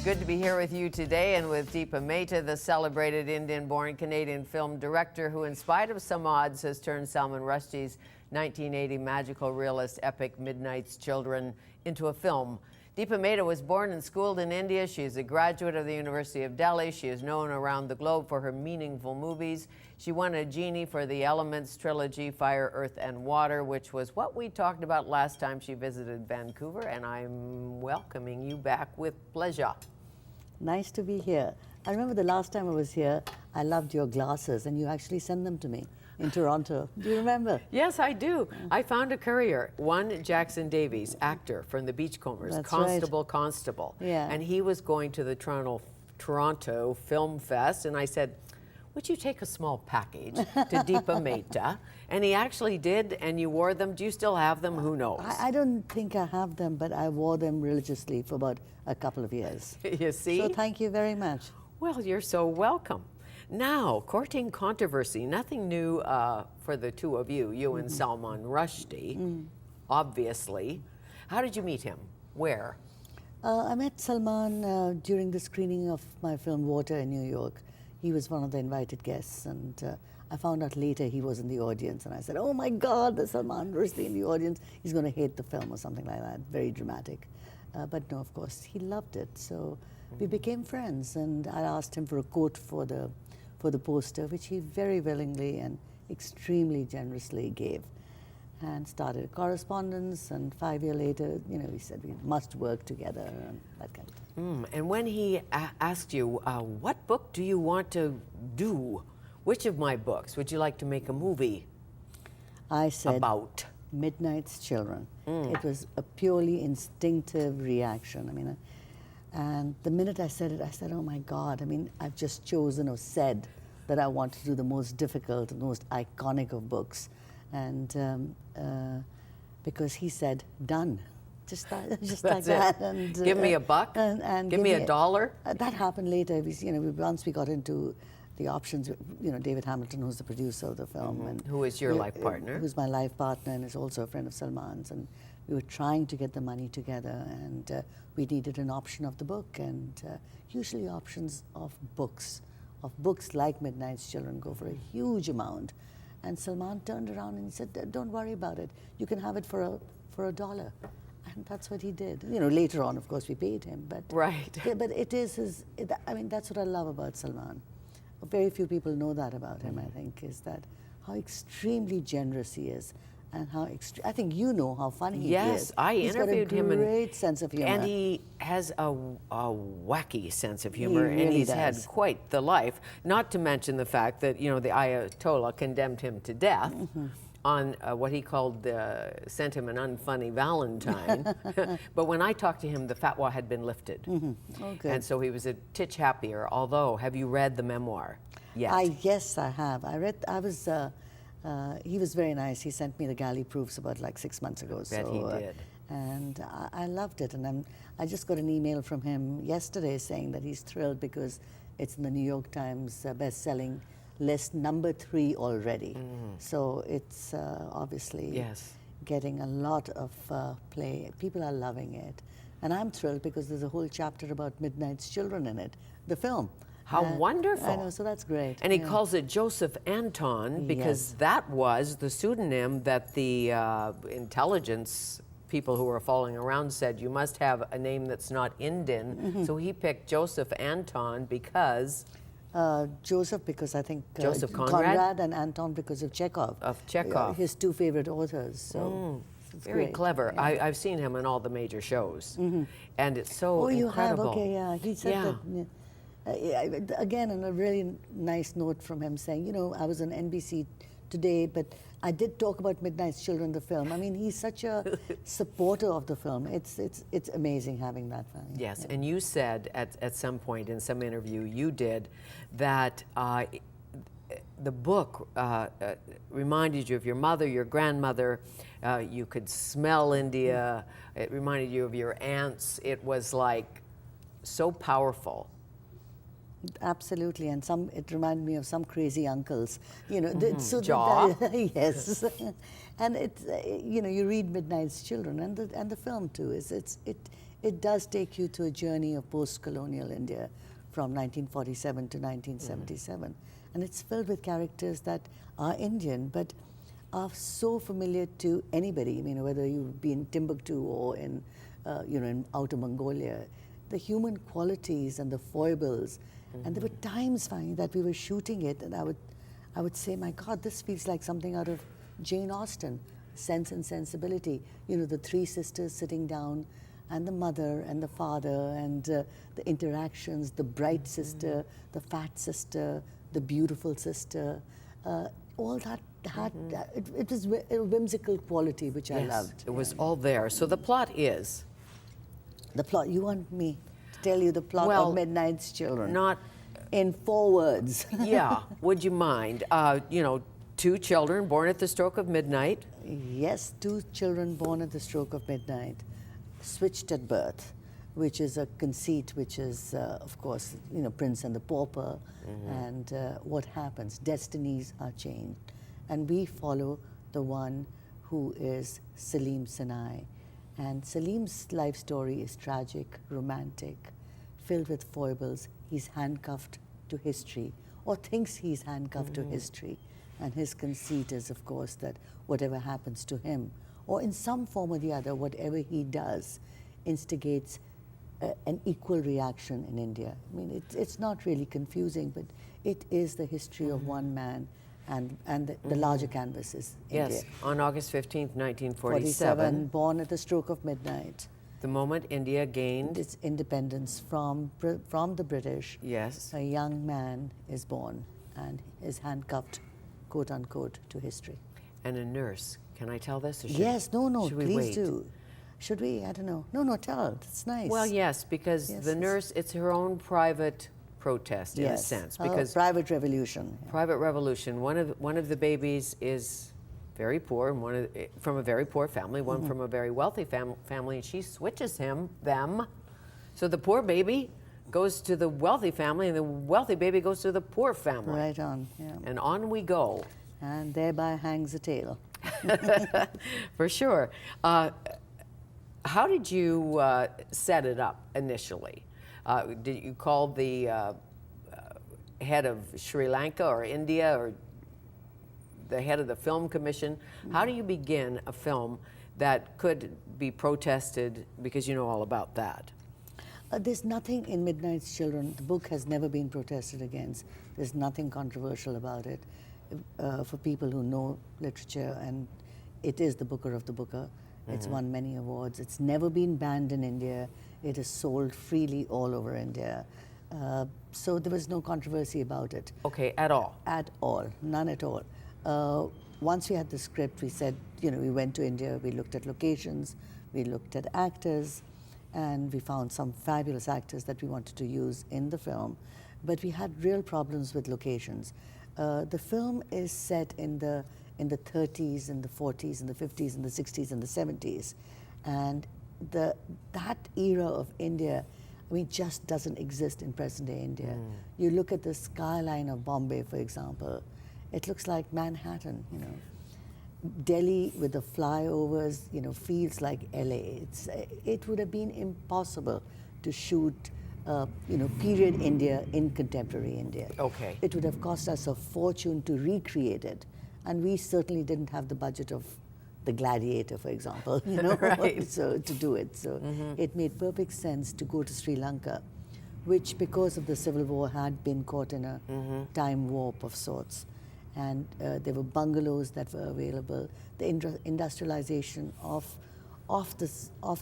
good to be here with you today and with Deepa Mehta, the celebrated Indian-born Canadian film director who, in spite of some odds, has turned Salman Rushdie's 1980 magical realist epic Midnight's Children into a film. Deepa Mehta was born and schooled in India. She is a graduate of the University of Delhi. She is known around the globe for her meaningful movies. She won a Genie for the Elements trilogy, Fire, Earth, and Water, which was what we talked about last time she visited Vancouver, and I'm welcoming you back with pleasure. Nice to be here. I remember the last time I was here, I loved your glasses, and you actually sent them to me in Toronto. Do you remember? Yes, I do. I found a courier, one Jackson Davies, actor from the Beachcombers, That's Constable, right. Constable. Yeah. And he was going to the Toronto Film Fest, and I said, would you take a small package to Deepa Mehta? And he actually did, and you wore them. Do you still have them? Who knows? I don't think I have them, but I wore them religiously for about a couple of years. You see? So thank you very much. Well, you're so welcome. Now, courting controversy, nothing new for the two of you, and Salman Rushdie, obviously. How did you meet him? Where? I met Salman during the screening of my film Water in New York. He was one of the invited guests, and I found out later he was in the audience, and I said, oh my God, there's Salman Rushdie in the audience. He's going to hate the film or something like that. Very dramatic. But no, of course, he loved it. So we became friends, and I asked him for a quote for the poster, which he very willingly and extremely generously gave, and started a correspondence. And 5 years later, we said we must work together and that kind of thing. And when he asked you, what book do you want to do? Which of my books would you like to make a movie I said about? Midnight's Children. It was a purely instinctive reaction. And the minute I said it, I said, oh my God, I've just chosen or said that I want to do the most difficult, the most iconic of books. And because he said, done. Just like that. And, give me a buck? And give me a dollar? That happened later. Once we got into the options, David Hamilton, who's the producer of the film. And who is your life partner? Who's my life partner and is also a friend of Salman's. And we were trying to get the money together, and we needed an option of the book. And usually options of books like Midnight's Children go for a huge amount. And Salman turned around and he said, don't worry about it. You can have it for a dollar. And that's what he did. Later on, of course, we paid him. But right. But it is his. That's what I love about Salman. Very few people know that about him. I think is that how extremely generous he is, and how I think how funny he is. Yes, I interviewed him. He's got a great sense of humor, and he has a wacky sense of humor, He really and he's does. had quite the life. Not to mention the fact that the Ayatollah condemned him to death. On what he called, sent him an unfunny Valentine. But when I talked to him, the fatwa had been lifted. Oh, good. And so he was a titch happier. Although, have you read the memoir yet? Yes, I have. He was very nice. He sent me the galley proofs about 6 months ago. Bet he did. And I loved it. And I just got an email from him yesterday saying that he's thrilled because it's in the New York Times best-selling list, number 3 already. So it's obviously getting a lot of play. People are loving it. And I'm thrilled because there's a whole chapter about Midnight's Children in it, the film. How wonderful. I know, so that's great. And he calls it Joseph Anton because that was the pseudonym that the intelligence people who were following around said, you must have a name that's not Indian. So he picked Joseph Anton because... Joseph, because I think Joseph Conrad? and Anton because of Chekhov. Of Chekhov. His 2 favorite authors. So it's very great. clever. Yeah. I've seen him in all the major shows. And it's so Oh, you incredible. have? Okay, yeah. He said that, again, on a really nice note from him saying, I was on NBC today, but I did talk about Midnight's Children, the film. He's such a supporter of the film. It's amazing having that family. Yes, and you said at some point in some interview you did that the book reminded you of your mother, your grandmother. You could smell India. It reminded you of your aunts. It was so powerful. Absolutely, and it reminded me of some crazy uncles, Jaw. Yes, and it's you read Midnight's Children, and the film too it does take you to a journey of post-colonial India from 1947 to 1977, and it's filled with characters that are Indian but are so familiar to anybody. Whether you be in Timbuktu or in in Outer Mongolia, the human qualities and the foibles. And there were times, Fanny, that we were shooting it, and I would say, my God, this feels like something out of Jane Austen, Sense and Sensibility. The three sisters sitting down, and the mother and the father, and the interactions, the bright sister, the fat sister, the beautiful sister, all that had, it was a whimsical quality which I loved. It was all there. So the plot is? The plot, you want me to tell you the plot of Midnight's Children? Not in 4 words. Yeah, would you mind? 2 children born at the stroke of midnight. Yes, 2 children born at the stroke of midnight, switched at birth, which is a conceit which is, of course, Prince and the Pauper, and what happens, destinies are changed. And we follow the one who is Salim Sinai. And Salim's life story is tragic, romantic, filled with foibles. He's handcuffed to history, or thinks he's handcuffed to history. And his conceit is, of course, that whatever happens to him, or in some form or the other, whatever he does, instigates an equal reaction in India. It's not really confusing, but it is the history of one man, and the larger canvas is India. Yes, on August 15th, 1947. Born at the stroke of midnight. The moment India gained its independence from the British, yes, a young man is born and is handcuffed, quote unquote, to history. And a nurse. Can I tell this? Or Yes, no, should we please wait? Do. Should we? I don't know. No, tell. It's nice. Well, yes, because the nurse, it's her own private protest in a sense. Because private revolution. Private revolution. One of the babies is very poor, and from a very poor family, one from a very wealthy family, and she switches them. So the poor baby goes to the wealthy family, and the wealthy baby goes to the poor family. Right on, yeah. And on we go. And thereby hangs the tale. For sure. How did you set it up initially? Did you call the head of Sri Lanka or India or the head of the film commission? How do you begin a film that could be protested, because you know all about that? There's nothing in Midnight's Children. The book has never been protested against. There's nothing controversial about it. For people who know literature, and it is the Booker of the Booker. It's won many awards. It's never been banned in India. It is sold freely all over India. So there was no controversy about it. Okay, at all? At all, none at all. Once we had the script, we said, we went to India, we looked at locations, we looked at actors, and we found some fabulous actors that we wanted to use in the film. But we had real problems with locations. The film is set in the 30s and the 40s and the 50s and the 60s and the 70s. And that era of India, just doesn't exist in present-day India. You look at the skyline of Bombay, for example, it looks like Manhattan, Delhi with the flyovers, feels like LA. It would have been impossible to shoot period India in contemporary India. Okay. It would have cost us a fortune to recreate it. And we certainly didn't have the budget of The Gladiator, for example, Right. so to do it. So it made perfect sense to go to Sri Lanka, which, because of the civil war, had been caught in a time warp of sorts. And there were bungalows that were available. The industrialization of the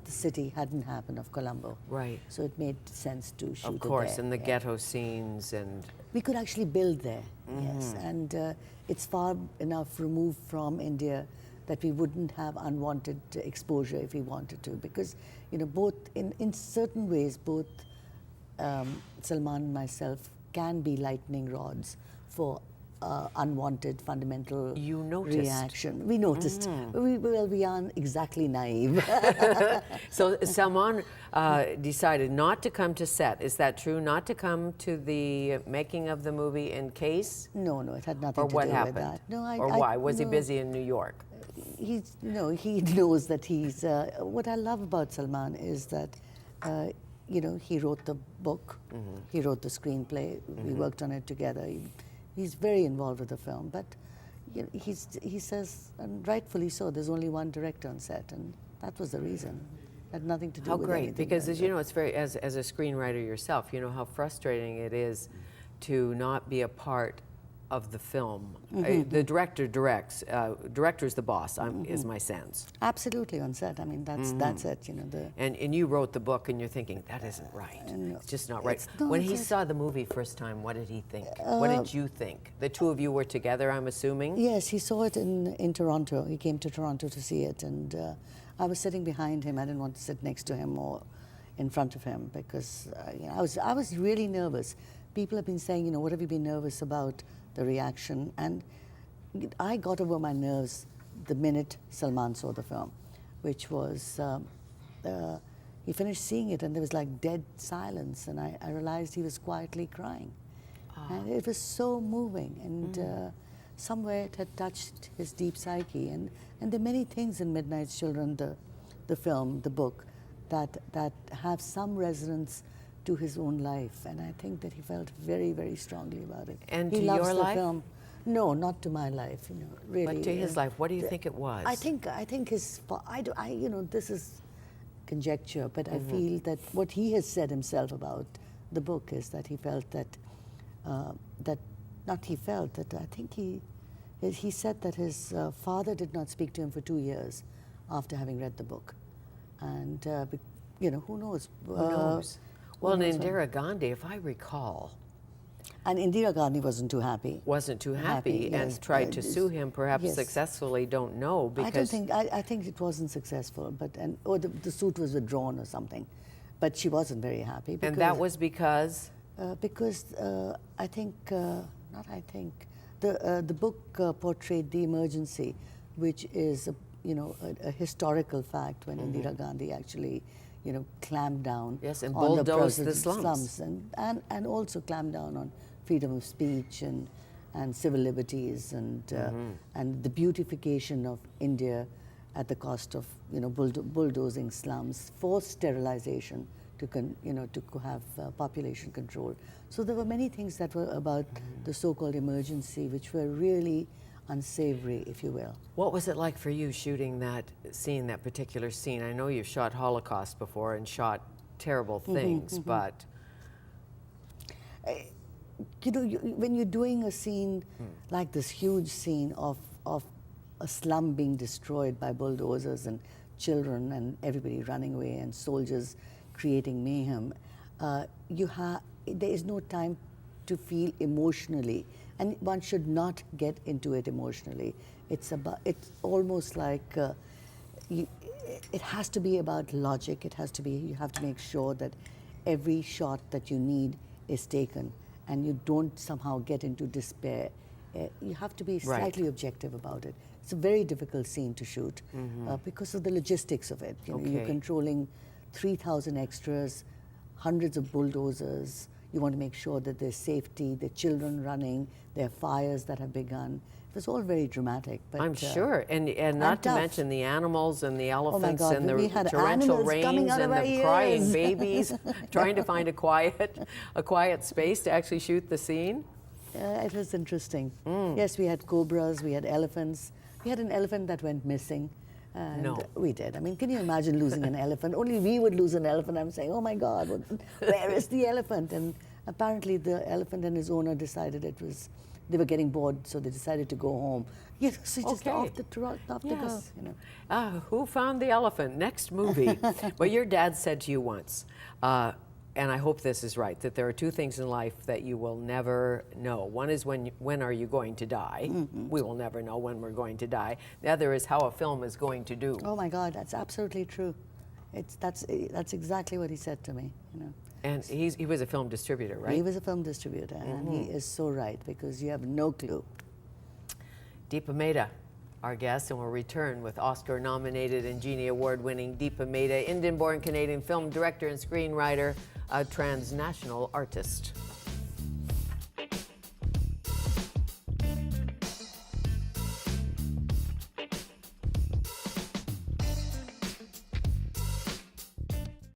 city hadn't happened, of Colombo. Right. So it made sense to shoot it there. Of course, and the ghetto scenes and... We could actually build there, yes. And it's far enough removed from India that we wouldn't have unwanted exposure if we wanted to. Because, both, in certain ways, both Salman and myself can be lightning rods for unwanted fundamental You noticed. reaction. We noticed. We aren't exactly naive. So Salman decided not to come to set. Is that true? Not to come to the making of the movie in case? No, it had nothing Or to what do happened? with that. No, Or why? Was he no. busy in New York? He's, he knows that he's. What I love about Salman is that, he wrote the book, he wrote the screenplay, we worked on it together. He's very involved with the film, but he says, and rightfully so, there's only one director on set, and that was the reason. It had nothing to do How with great, anything because else. as you know, it's very, as a screenwriter yourself, you know how frustrating it is to not be a part of the film. The director directs, director's the boss, is my sense. Absolutely on set. I mean, that's it. And you wrote the book and you're thinking, that isn't right. It's just not right. When he saw the movie first time, what did he think? What did you think? The two of you were together, I'm assuming? Yes, he saw it in Toronto. He came to Toronto to see it, and I was sitting behind him. I didn't want to sit next to him or in front of him because I was really nervous. People have been saying, what have you been nervous about? The reaction, and I got over my nerves the minute Salman saw the film, which was, he finished seeing it and there was like dead silence, and I realized he was quietly crying. And it was so moving, and somewhere it had touched his deep psyche, and there are many things in Midnight's Children, the film, the book, that have some resonance to his own life, and I think that he felt very, very strongly about it. And he to loves your the life? film. No, not to my life, really. But to his life, what do you think it was? I think his, this is conjecture, but I feel that what he has said himself about the book is that he felt that, I think he said that his father did not speak to him for 2 years after having read the book. And, who knows? Who knows? Well, and Indira Gandhi, if I recall, and Indira Gandhi wasn't too happy. Wasn't too happy and yes. tried to sue him, perhaps yes. successfully, don't know. Because I think it wasn't successful, or the suit was withdrawn or something. But she wasn't very happy. And that was because? I think, the book portrayed the emergency, which is a historical fact when Indira Gandhi actually clamped down and on bulldozed the slums. And also clamped down on freedom of speech and civil liberties and the beautification of India at the cost of bulldozing slums, forced sterilization to have population control. So there were many things that were about the so-called emergency which were really unsavory, if you will. What was it like for you shooting that scene, that particular scene? I know you've shot Holocaust before and shot terrible things, but... when you're doing a scene like this huge scene of a slum being destroyed by bulldozers and children and everybody running away and soldiers creating mayhem, there is no time to feel emotionally, and one should not get into it emotionally. It's almost like it has to be about logic. You have to make sure that every shot that you need is taken, and you don't somehow get into despair. You have to be slightly objective about it. It's a very difficult scene to shoot because of the logistics of it. You're controlling 3,000 extras, hundreds of bulldozers. You want to make sure that there's safety, there are children running, there are fires that have begun. It was all very dramatic. But, I'm sure, and not to tough. mention the animals and the elephants God, and we the had torrential animals coming rains out and of our the crying ears. babies, trying to find a quiet space to actually shoot the scene. It was interesting. Yes, we had cobras, we had elephants. We had an elephant that went missing. And No. we did. I mean, can you imagine losing an elephant? Only we would lose an elephant. I'm saying, oh my God, where is the elephant? And apparently the elephant and his owner decided they were getting bored, so they decided to go home. So just off to go. Who found the elephant? Next movie. Well, your dad said to you once, and I hope this is right, that there are two things in life that you will never know. One is when are you going to die? We will never know when we're going to die. The other is how a film is going to do. Oh my God, that's absolutely true. That's exactly what he said to me. You know. And he was a film distributor, right? He was a film distributor, and he is so right, because you have no clue. Deepa Mehta, our guest, and we'll return with Oscar-nominated and Genie Award-winning Deepa Mehta, Indian-born Canadian film director and screenwriter, a transnational artist.